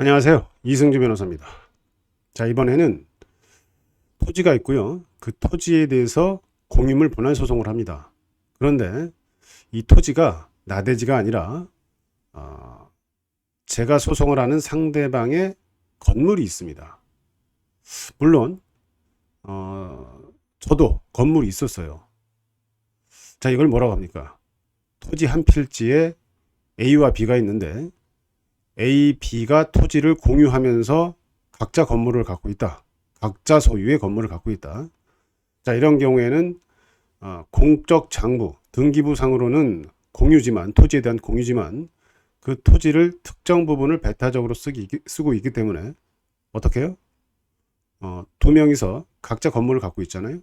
안녕하세요. 이승주 변호사입니다. 자, 이번에는 토지가 있고요. 그 토지에 대해서 공유물 분할 소송을 합니다. 그런데 이 토지가 나대지가 아니라 제가 소송을 하는 상대방의 건물이 있습니다. 물론 저도 건물이 있었어요. 자, 이걸 뭐라고 합니까? 토지 한 필지에 A와 B가 있는데 A, B가 토지를 공유하면서 각자 건물을 갖고 있다. 각자 소유의 건물을 갖고 있다. 자, 이런 경우에는 공적 장부, 등기부상으로는 공유지만, 토지에 대한 공유지만 그 토지를 특정 부분을 배타적으로 쓰고 있기 때문에 어떻게 해요? 두 명이서 각자 건물을 갖고 있잖아요.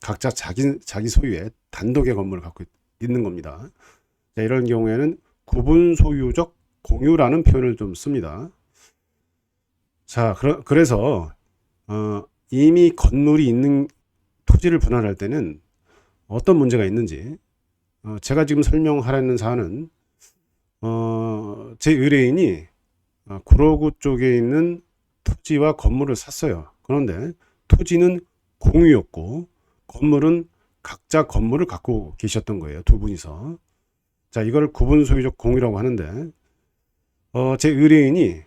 각자 자기 소유의 단독의 건물을 갖고 있는 겁니다. 자, 이런 경우에는 구분 소유적 공유라는 표현을 좀 씁니다. 자, 그래서 이미 건물이 있는 토지를 분할할 때는 어떤 문제가 있는지 제가 지금 설명하려는 사안은 제 의뢰인이 구로구 쪽에 있는 토지와 건물을 샀어요. 그런데 토지는 공유였고 건물은 각자 건물을 갖고 계셨던 거예요. 두 분이서. 자, 이걸 구분 소유적 공유라고 하는데 제 의뢰인이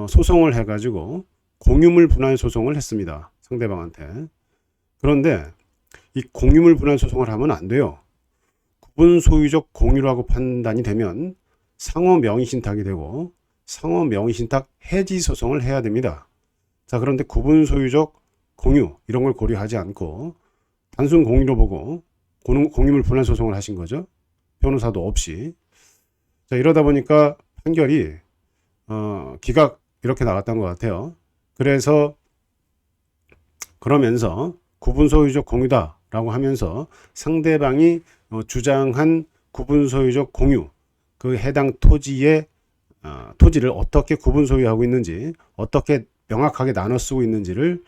소송을 해가지고 공유물 분할 소송을 했습니다. 상대방한테. 그런데 이 공유물 분할 소송을 하면 안 돼요. 구분 소유적 공유라고 판단이 되면 상호 명의신탁이 되고 상호 명의신탁 해지 소송을 해야 됩니다. 자, 그런데 구분 소유적 공유 이런 걸 고려하지 않고 단순 공유로 보고 공유물 분할 소송을 하신 거죠. 변호사도 없이. 자, 이러다 보니까 판결이 기각 이렇게 나왔던 것 같아요. 그래서 그러면서 구분 소유적 공유다라고 하면서 상대방이 주장한 구분 소유적 공유, 그 해당 토지의 토지를 어떻게 구분 소유하고 있는지, 어떻게 명확하게 나눠 쓰고 있는지를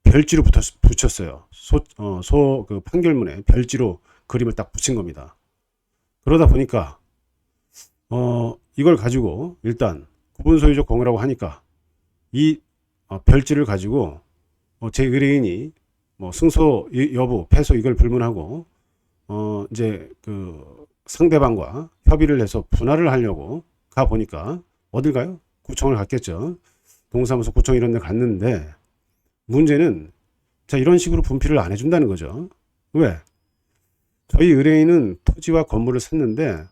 별지로 붙였어요. 그 판결문에 별지로 그림을 딱 붙인 겁니다. 그러다 보니까 이걸 가지고 일단 구분 소유적 공유라고 하니까 이 별지를 가지고 제 의뢰인이 뭐 승소 여부, 패소 이걸 불문하고 이제 그 상대방과 협의를 해서 분할을 하려고 가 보니까 어딜 가요? 구청을 갔겠죠. 동사무소, 구청 이런 데 갔는데 문제는 자, 이런 식으로 분필을 안 해준다는 거죠. 왜? 저희 의뢰인은 토지와 건물을 샀는데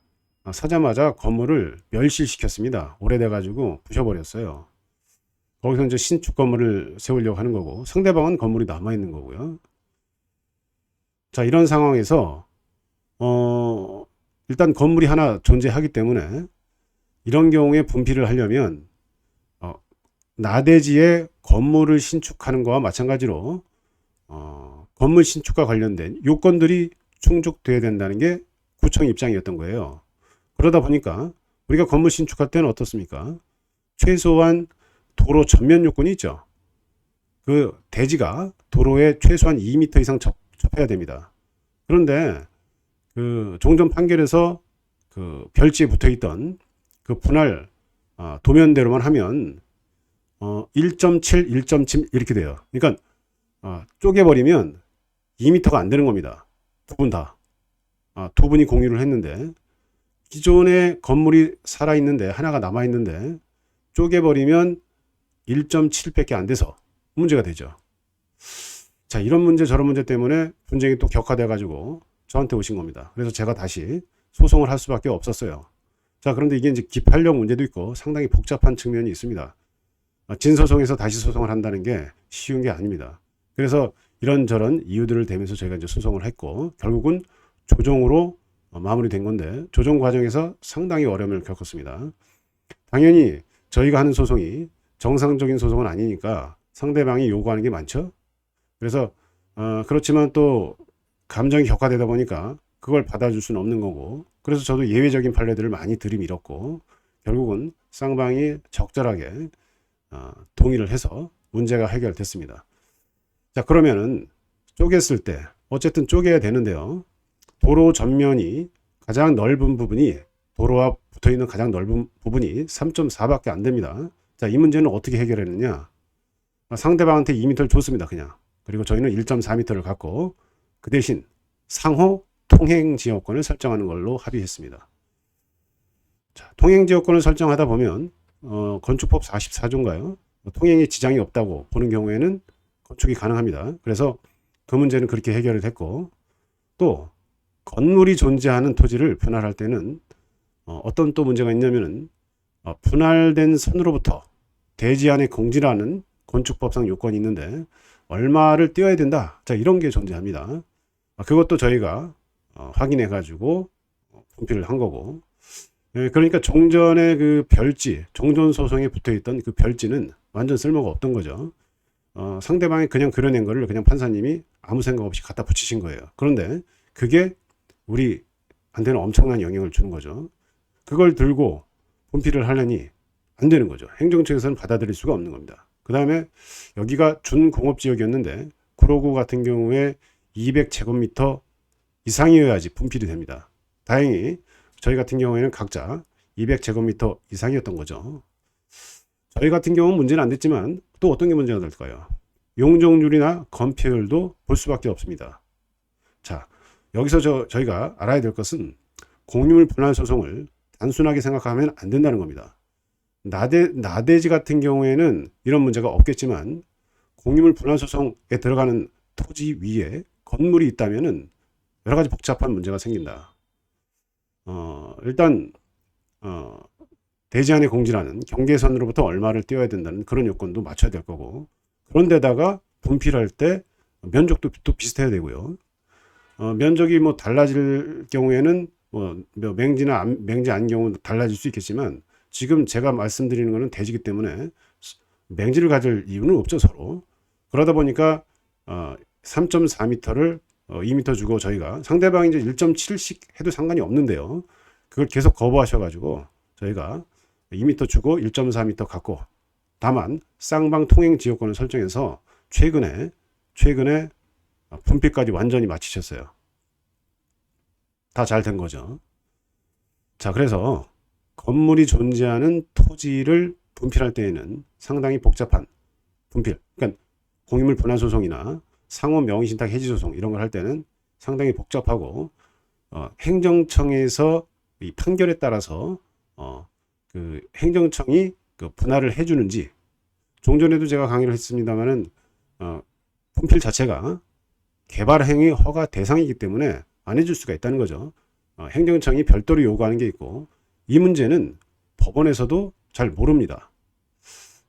사자마자 건물을 멸실시켰습니다. 오래돼가지고 부셔버렸어요. 거기서 이제 신축 건물을 세우려고 하는 거고 상대방은 건물이 남아있는 거고요. 자, 이런 상황에서 일단 건물이 하나 존재하기 때문에 이런 경우에 분필을 하려면 나대지에 건물을 신축하는 거와 마찬가지로 건물 신축과 관련된 요건들이 충족돼야 된다는 게 구청 입장이었던 거예요. 그러다 보니까 우리가 건물 신축할 때는 어떻습니까? 최소한 도로 전면 요건이 있죠. 그 대지가 도로에 최소한 2m 이상 접해야 됩니다. 그런데 그 종전 판결에서 그 별지에 붙어 있던 그 분할 도면대로만 하면 1.7, 1.7 이렇게 돼요. 그러니까 쪼개버리면 2m가 안 되는 겁니다. 두 분 다. 두 분이 공유를 했는데 기존에 건물이 살아있는데 하나가 남아있는데 쪼개버리면 1.7밖에 안 돼서 문제가 되죠. 자, 이런 문제 저런 문제 때문에 분쟁이 또 격화돼 가지고 저한테 오신 겁니다. 그래서 제가 다시 소송을 할 수밖에 없었어요. 자, 그런데 이게 이제 기판력 문제도 있고 상당히 복잡한 측면이 있습니다. 진소송에서 다시 소송을 한다는 게 쉬운 게 아닙니다. 그래서 이런저런 이유들을 대면서 저희가 이제 소송을 했고 결국은 조정으로 마무리된 건데 조정 과정에서 상당히 어려움을 겪었습니다. 당연히 저희가 하는 소송이 정상적인 소송은 아니니까 상대방이 요구하는 게 많죠. 그래서 그렇지만 또 감정이 격화되다 보니까 그걸 받아줄 수는 없는 거고 그래서 저도 예외적인 판례들을 많이 들이밀었고 결국은 쌍방이 적절하게 동의를 해서 문제가 해결됐습니다. 자, 그러면은 쪼갰을 때 어쨌든 쪼개야 되는데요. 도로 전면이 가장 넓은 부분이 도로와 붙어 있는 가장 넓은 부분이 3.4밖에 안 됩니다. 자, 이 문제는 어떻게 해결했느냐? 상대방한테 2m를 줬습니다. 그냥. 그리고 저희는 1.4m를 갖고 그 대신 상호 통행지역권을 설정하는 걸로 합의했습니다. 자, 통행지역권을 설정하다 보면 건축법 44조인가요? 통행에 지장이 없다고 보는 경우에는 건축이 가능합니다. 그래서 그 문제는 그렇게 해결을 했고, 또 건물이 존재하는 토지를 분할할 때는 어떤 또 문제가 있냐면은 분할된 선으로부터 대지 안에 공지라는 건축법상 요건이 있는데 얼마를 떼어야 된다. 자, 이런 게 존재합니다. 그것도 저희가 확인해 가지고 분필을 한 거고, 그러니까 종전의 그 별지, 종전 소송에 붙어 있던 그 별지는 완전 쓸모가 없던 거죠. 상대방이 그냥 그려낸 거를 그냥 판사님이 아무 생각 없이 갖다 붙이신 거예요. 그런데 그게 우리한테는 엄청난 영향을 주는 거죠. 그걸 들고 분필을 하려니 안 되는 거죠. 행정처에서는 받아들일 수가 없는 겁니다. 그 다음에 여기가 준공업지역이었는데 구로구 같은 경우에 200제곱미터 이상이어야지 분필이 됩니다. 다행히 저희 같은 경우에는 각자 200제곱미터 이상이었던 거죠. 저희 같은 경우는 문제는 안 됐지만 또 어떤 게 문제가 될까요? 용적률이나 건폐율도 볼 수밖에 없습니다. 자, 여기서 저희가 알아야 될 것은 공유물 분할 소송을 단순하게 생각하면 안 된다는 겁니다. 나대지 같은 경우에는 이런 문제가 없겠지만 공유물 분할 소송에 들어가는 토지 위에 건물이 있다면은 여러 가지 복잡한 문제가 생긴다. 일단 대지 안에 공지라는 경계선으로부터 얼마를 떼어야 된다는 그런 요건도 맞춰야 될 거고, 그런데다가 분필할 때 면적도 또 비슷해야 되고요. 면적이 뭐 달라질 경우에는 뭐 맹지 아닌 경우는 달라질 수 있겠지만 지금 제가 말씀드리는 거는 대지기 때문에 맹지를 가질 이유는 없죠, 서로. 그러다 보니까 3.4m를 2m 주고 저희가 상대방이 이제 1.7씩 해도 상관이 없는데요. 그걸 계속 거부하셔가지고 저희가 2m 주고 1.4m 갖고, 다만 쌍방 통행 지역권을 설정해서 최근에 분필까지 완전히 마치셨어요. 다 잘 된 거죠. 자, 그래서 건물이 존재하는 토지를 분필할 때에는 상당히 복잡한 분필, 그러니까 공유물 분할 소송이나 상호 명의신탁 해지 소송 이런 걸 할 때는 상당히 복잡하고, 행정청에서 이 판결에 따라서 그 행정청이 그 분할을 해주는지, 종전에도 제가 강의를 했습니다만은 분필 자체가 개발행위 허가 대상이기 때문에 안 해줄 수가 있다는 거죠. 행정청이 별도로 요구하는 게 있고, 이 문제는 법원에서도 잘 모릅니다.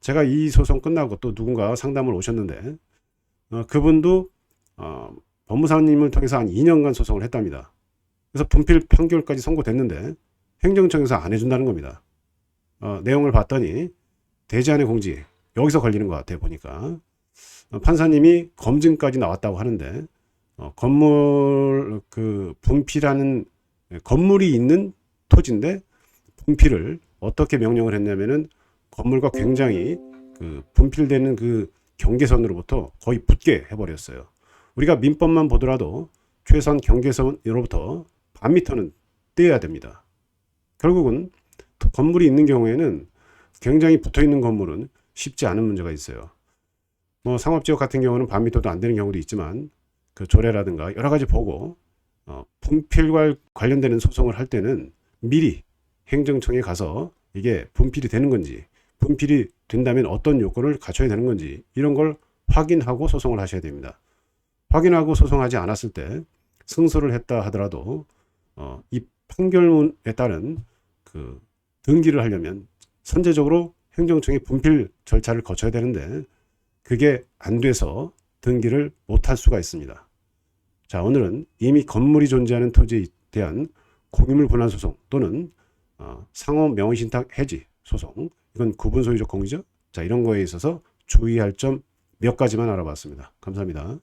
제가 이 소송 끝나고 또 누군가 상담을 오셨는데 그분도 법무사님을 통해서 한 2년간 소송을 했답니다. 그래서 분필 판결까지 선고됐는데 행정청에서 안 해준다는 겁니다. 내용을 봤더니 대지 안의 공지 여기서 걸리는 것 같아요. 보니까 판사님이 검증까지 나왔다고 하는데 건물 그 분필하는 건물이 있는 토지인데 분필을 어떻게 명령을 했냐면은 건물과 굉장히 그 분필되는 그 경계선으로부터 거의 붙게 해버렸어요. 우리가 민법만 보더라도 최소한 경계선으로부터 반 미터는 떼어야 됩니다. 결국은 건물이 있는 경우에는 굉장히 붙어 있는 건물은 쉽지 않은 문제가 있어요. 뭐 상업지역 같은 경우는 반 미터도 안 되는 경우도 있지만 그 조례라든가 여러 가지 보고 분필과 관련되는 소송을 할 때는 미리 행정청에 가서 이게 분필이 되는 건지, 분필이 된다면 어떤 요건을 갖춰야 되는 건지 이런 걸 확인하고 소송을 하셔야 됩니다. 확인하고 소송하지 않았을 때 승소를 했다 하더라도 이 판결문에 따른 그 등기를 하려면 선제적으로 행정청의 분필 절차를 거쳐야 되는데 그게 안 돼서 등기를 못할 수가 있습니다. 자, 오늘은 이미 건물이 존재하는 토지에 대한 공유물 분할 소송 또는 상호 명의신탁 해지 소송, 이건 구분 소유적 공유죠. 자, 이런 거에 있어서 주의할 점 몇 가지만 알아봤습니다. 감사합니다.